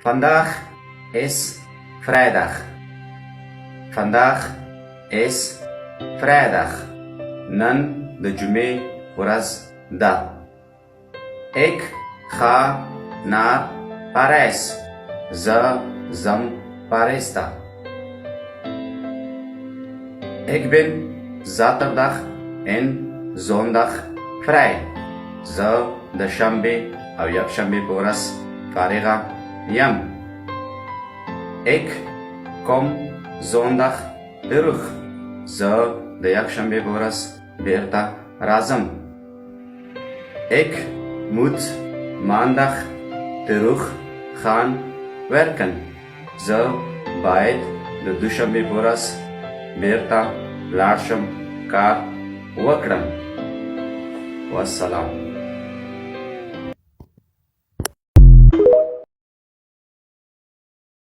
Vandaag is vrijdag. Vandaag is vrijdag. نن د جمعې ورځ ده. Ik ga naar Parijs. Ze zam Parijs te. Ik ben zaterdag en zondag vrij. Ze de شنبه او یکشنبه په ورځ فارغه یم. Ik kom zondag terug. Ze de یکشنبه په ورځ بیرته راځم. Ik moet maandag terug gaan werken. Ze باید د دوشنبه په ورځ بیرته لاړ شم کار وکړم. والسلام.